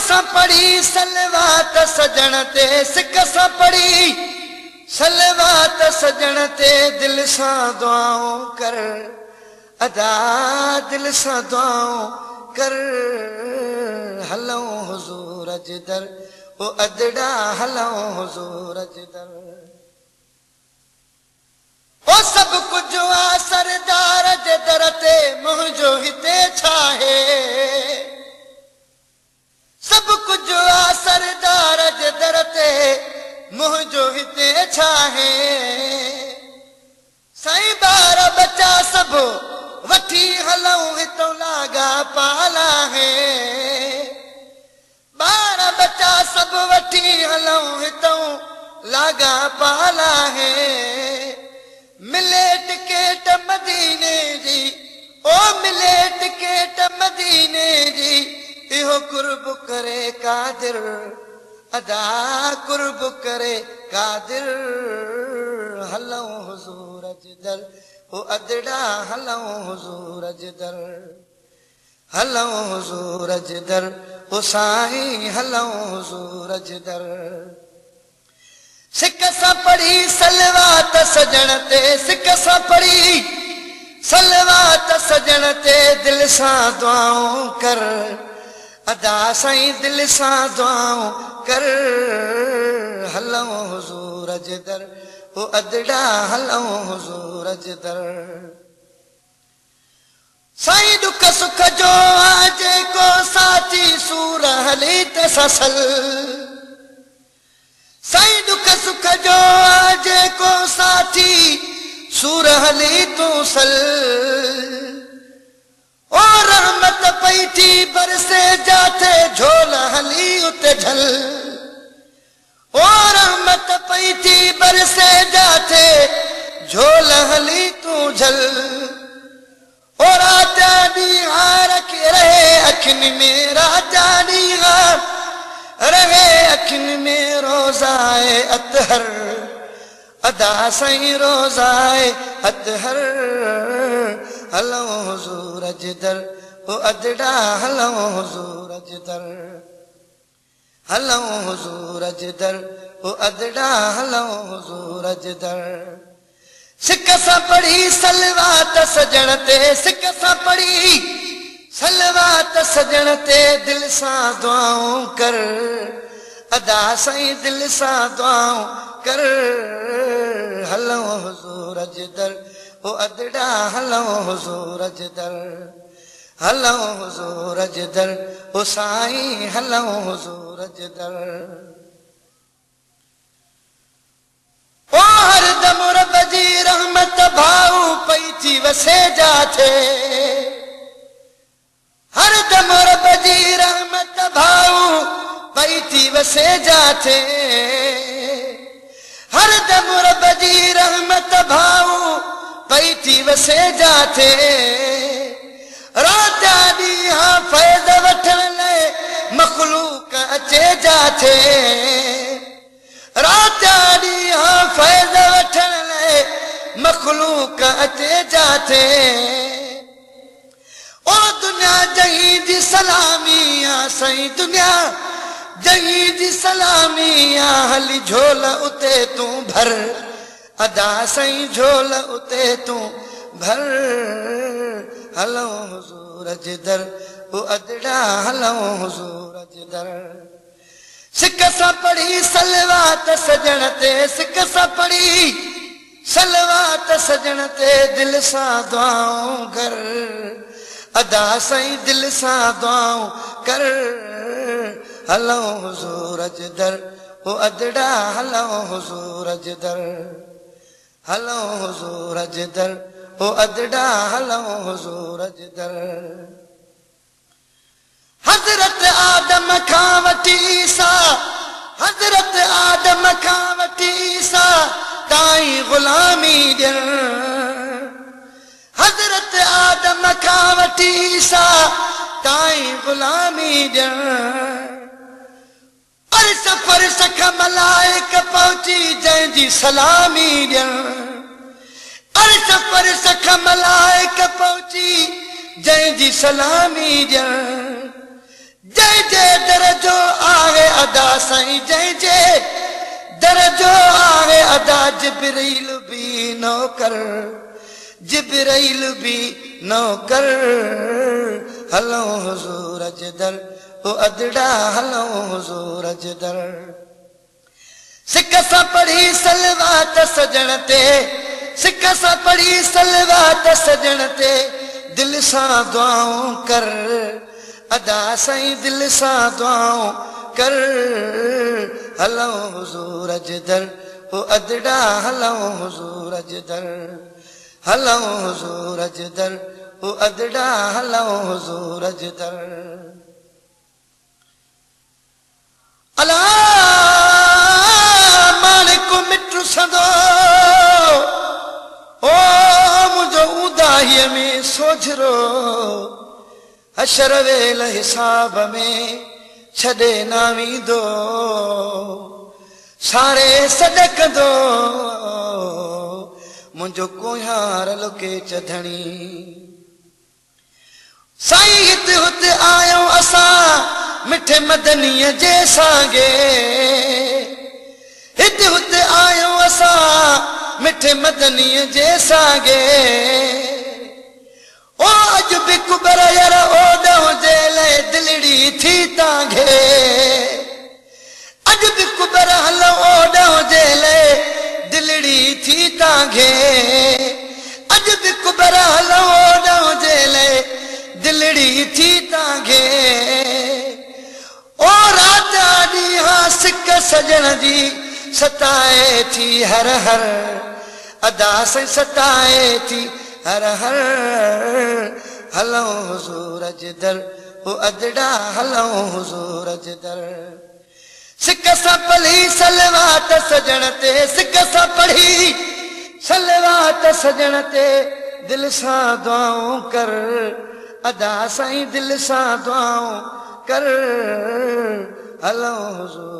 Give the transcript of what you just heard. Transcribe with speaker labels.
Speaker 1: सां पढ़ी सलवात सजण ते सिक सां पढ़ी सलवात सजण ते दिल सां दुआऊं कर अदा दिल सां दुआऊं कर हलऊं हुज़ूर जे दर ओ अदड़ा हलऊं हुज़ूर जे दर ओ सब कुछ आ सरदार जे दर ते मुंहिंजो हिते छा है सब कुछ आ सरदार जे दर ते मुंहिंजो हिते छा है साईं बार बच्चा सब वठी हलऊं हितों लागा पाला है बार बच्चा सब वठी हलऊं हितों लागा पाला है मिले टिकेट मदीने जी ओ मिले टिकेट मदीने जी इहो कुर्ब करे कादिर अदा कुर्ब करे कादिर हलऊं हुज़ूर जे दर ओ अदड़ा हलऊं हुज़ूर जे दर हलऊं हुज़ूर जे दर ओ साईं हलऊं हुज़ूर जे दर सिक सां पढ़ी सलवात सजण ते सिक सां पढ़ी सलवात सजण ते दिल सां दुआऊं कर अदा साईं दिल सां दुआऊं कर हलऊं हुज़ूर जे दर ओ अदड़ा हलऊं हुज़ूर जे दर साईं दुख सुख जो आ जेको साथी सूर हली ते ससल साईं दुख सुख जो आ जेको साथी सूर हली तूं सल ओ रहमत पई थी बरसे जाते झोल हली उते झल ओ रहमत पई थी बरसे जाते झोल हली तूं झल ओ राजा ॾींहं रखे रहे अखियुनि में राजा ॾींहं रहे अखियुनि में रोज़ाए अतहर अदा साईं रोज़ाए अतहर हलऊं हुज़ूर जे दर ओ अदड़ा हलऊं हुज़ूर जे दर हलऊं हुज़ूर जे दर ओ अदड़ा हलऊं हुज़ूर जे दर सिक सां पढ़ी सलवात सजण ते सिक सां पढ़ी सलवात सजण ते दिल सां दुआऊं कर अदा साईं दिल सां दुआऊं कर हलऊं हुज़ूर जे दर ओ अदड़ा हलऊं हुज़ूर जे दर हलऊं हुज़ूर जे दर ओ साईं हलऊं हुज़ूर जे दर ओ हरदम रब जी रहमत भाऊ पई थी वसे जाथे हरदम रब जी रहमत भाऊ पई थी वसे जाथे हरदम रब जी रहमत भाऊ पई थी वसे जाथे रात ॾींहं फैज़ वठण लाइ मखलूक अचे जाथे रात ॾींहं फैज़ वठण लाइ मखलूक अचे जाथे ओ दुनिया जहीं जी सलामी आ साईं दुनिया जहीं जी सलामी आ हली झोल उते तूं भर अदा साईं झोल उते तूं भर हलऊं हुज़ूर जे दर ओ अदड़ा हलऊं हुज़ूर जे दर सिक सां पढ़ी सलवात सजण ते सिक सां पढ़ी सलवात सजण ते दिल सां दुआऊं कर अदा साईं दिल सां दुआऊं कर हलऊं हुज़ूर जे दर ओ अदड़ा हलऊं हुज़ूर जे दर हलऊं हुज़ूर जे दर ओ अदड़ा हलऊं हुज़ूर जे दर हज़रत आदम खां वठी ईसा हज़रत आदम खां वठी ईसा ताईं ग़ुलामी ॾियण हज़रत आदम खां वठी ईसा ताईं ग़ुलामी ॾियण अर्श फर्श खां मलाइक पहुची जंहिंजी सलामी ॾियण अर्श फर्श खां मलाइक पहुची जंहिंजी सलामी ॾियण जंहिंजे दर जो साईं जंहिंजे दर जो आहे अदा जिब्रील भी नौकर जिब्रील भी नौकर हलऊं हुज़ूर जे दर ओ अदड़ा हलऊं हुज़ूर जे दर सिक सां पढ़ी सलवात सजण ते सिक सां पढ़ी सलवात सजण ते दिल सां दुआऊं कर अदा साईं दिल सां दुआऊं कर हलऊं हुज़ूर जे दर ओ अदड़ा हलऊं हुज़ूर जे दर हलऊं हुज़ूर जे दर ओ अदड़ा हलऊं हुज़ूर जे दर अला मालिक मिठो सदो ओ मुंहिंजो उदाहीअ में सोझरो हशर वेल हिसाब में छॾे न वेंदो सारे सॾकंदो मुंहिंजो कोहार लुके चधणी साईं हिते हुते आयो असां मिठे मदनीअ जे सागे हिते हुते आयो असां मिठे मदनीअ जे सागे ओ अॼु बि कुबर यार ओॾो जे लाइ दिलड़ी थी तांघे अॼु बि कुबर हलो ओॾो जे लाइ दिलड़ी थी तांघे अॼु बि कुबर हलो ओॾो जे लाइ दिलड़ी थी तांघे ओ रात ॾींहं सिक सजण जी सताए थी हर हर अदा साईं सताए थी हर हर हलऊं हुज़ूर जे दर ओ अदड़ा हलऊं हुज़ूर जे दर सिक सां पढ़ी सलवात सजण ते सिक सां पढ़ी सलवात सजण ते दिल सां दुआऊं कर अदा साईं दिल सां दुआऊं कर हलऊं हुज़ूर